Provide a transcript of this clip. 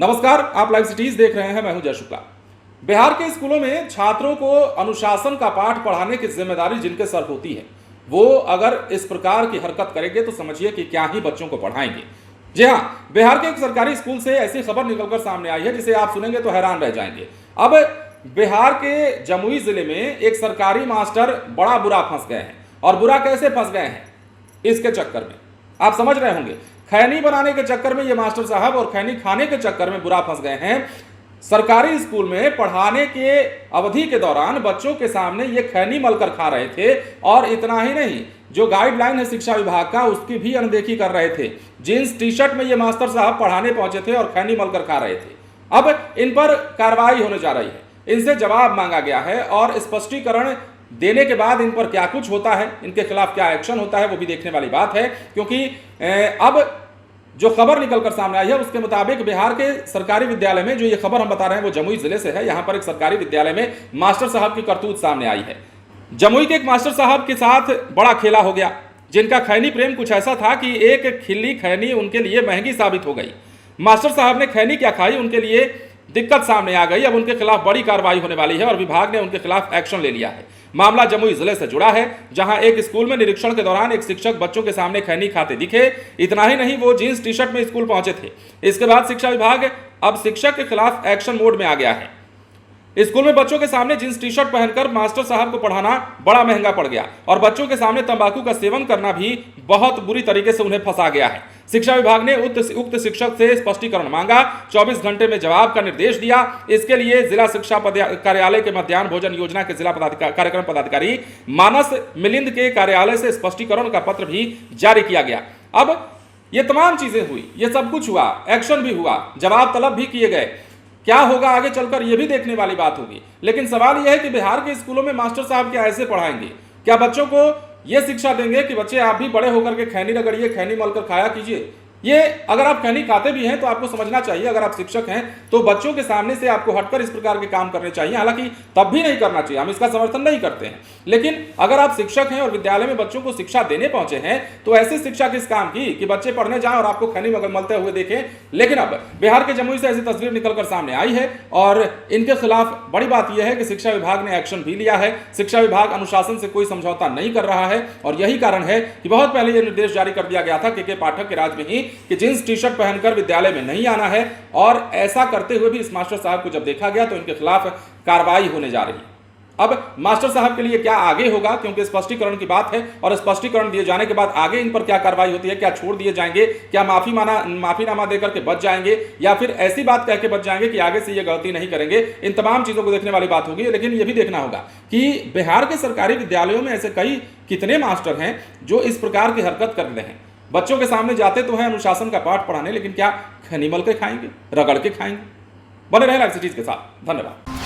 नमस्कार, आप live cities देख रहे हैं। मैं हूं जय शुक्ला। बिहार के स्कूलों में छात्रों को अनुशासन का पाठ पढ़ाने की जिम्मेदारी जिनके सर होती है, वो अगर इस प्रकार की हरकत करेंगे तो समझिए कि क्या ही बच्चों को पढ़ाएंगे। जी हां, बिहार के एक सरकारी स्कूल से ऐसी खबर निकलकर सामने आई है जिसे आप सुनेंगे तो हैरान रह जाएंगे। अब बिहार के जमुई जिले में एक सरकारी मास्टर बड़ा बुरा फंस गए हैं। और बुरा कैसे फंस गए हैं इसके चक्कर में आप समझ रहे होंगे। खैनी बनाने के चक्कर में ये मास्टर साहब और खैनी खाने के चक्कर में बुरा फंस गए हैं। सरकारी स्कूल में पढ़ाने के अवधि के दौरान बच्चों के सामने ये खैनी मलकर खा रहे थे। और इतना ही नहीं, जो गाइडलाइन है शिक्षा विभाग का उसकी भी अनदेखी कर रहे थे। जींस टी शर्ट में ये मास्टर साहब पढ़ाने पहुंचे थे और खैनी मलकर खा रहे थे। अब इन पर कार्रवाई होने जा रही है, इनसे जवाब मांगा गया है और स्पष्टीकरण देने के बाद इन पर क्या कुछ होता है, इनके खिलाफ क्या एक्शन होता है, वो भी देखने वाली बात है। क्योंकि अब जो खबर निकलकर सामने आई है उसके मुताबिक बिहार के सरकारी विद्यालय में, जो ये खबर हम बता रहे हैं वो जमुई जिले से है, यहां पर एक सरकारी विद्यालय में मास्टर साहब की करतूत सामने आई है। जमुई के एक मास्टर साहब के साथ बड़ा खेला हो गया, जिनका खैनी प्रेम कुछ ऐसा था कि एक खिल्ली खैनी उनके लिए महंगी साबित हो गई। मास्टर साहब ने खैनी क्या खाई, उनके लिए दिक्कत सामने आ गई। अब उनके खिलाफ बड़ी कार्रवाई होने वाली है और विभाग ने उनके खिलाफ एक्शन ले लिया है। मामला जमुई जिले से जुड़ा है, जहां एक स्कूल में निरीक्षण के दौरान एक शिक्षक बच्चों के सामने खैनी खाते दिखे। इतना ही नहीं, वो जींस टी शर्ट में स्कूल पहुंचे थे। इसके बाद शिक्षा विभाग अब शिक्षक के खिलाफ एक्शन मोड में आ गया है। स्कूल में बच्चों के सामने जींस टी शर्ट पहनकर मास्टर साहब को पढ़ाना बड़ा महंगा पड़ गया और बच्चों के सामने तंबाकू का सेवन करना भी बहुत बुरी तरीके से उन्हें फंसा गया है। शिक्षा विभाग ने उक्त शिक्षक से स्पष्टीकरण मांगा, 24 घंटे में जवाब का निर्देश दिया। इसके लिए जिला शिक्षा कार्यालय के मध्याह्न भोजन योजना के जिला कार्यक्रम पदाधिकारी मानस मिलिंद के कार्यालय से स्पष्टीकरण का पत्र भी जारी किया गया। अब ये तमाम चीजें हुई, ये सब कुछ हुआ, एक्शन भी हुआ, जवाब तलब भी किए गए। क्या होगा आगे चलकर यह भी देखने वाली बात होगी। लेकिन सवाल यह है कि बिहार के स्कूलों में मास्टर साहब क्या ऐसे पढ़ाएंगे? क्या बच्चों को यह शिक्षा देंगे कि बच्चे आप भी बड़े होकर के खैनी रगड़िए, खैनी मलकर खाया कीजिए? ये अगर आप खैनी खाते भी हैं तो आपको समझना चाहिए, अगर आप शिक्षक हैं तो बच्चों के सामने से आपको हटकर इस प्रकार के काम करने चाहिए। हालांकि तब भी नहीं करना चाहिए, हम इसका समर्थन नहीं करते हैं। लेकिन अगर आप शिक्षक हैं और विद्यालय में बच्चों को शिक्षा देने पहुंचे हैं तो ऐसी शिक्षा किस काम की कि बच्चे पढ़ने जाएं और आपको खैनी मलते हुए देखें। लेकिन अब बिहार के जमुई से ऐसी तस्वीर निकलकर सामने आई है और इनके खिलाफ बड़ी बात यह है कि शिक्षा विभाग ने एक्शन भी लिया है। शिक्षा विभाग अनुशासन से कोई समझौता नहीं कर रहा है और यही कारण है कि बहुत पहले यह निर्देश जारी कर दिया गया था के पाठक के राज में ही कि जींस टी शर्ट पहनकर विद्यालय में नहीं आना है। और ऐसा करते हुए भी इस मास्टर साहब को जब देखा गया तो इनके खिलाफ कार्रवाई होने जा रही है। अब मास्टर साहब के लिए क्या आगे होगा, क्योंकि स्पष्टीकरण की बात है और स्पष्टीकरण दिए जाने के बाद आगे इन पर क्या कार्रवाई होती है, क्या छोड़ दिए जाएंगे, क्या माफीनामा देकर के बच जाएंगे या फिर ऐसी बात कह के बच जाएंगे कि आगे से ये गलती नहीं करेंगे, इन तमाम चीजों को देखने वाली बात होगी। लेकिन यह भी देखना होगा कि बिहार के सरकारी विद्यालयों में ऐसे कितने मास्टर हैं जो इस प्रकार की हरकत कर रहे हैं। बच्चों के सामने जाते तो हैं अनुशासन का पाठ पढ़ाने, लेकिन क्या खैनी मल के खाएंगे, रगड़ के खाएंगे? बने रहे लाइव सिटीज के साथ। धन्यवाद।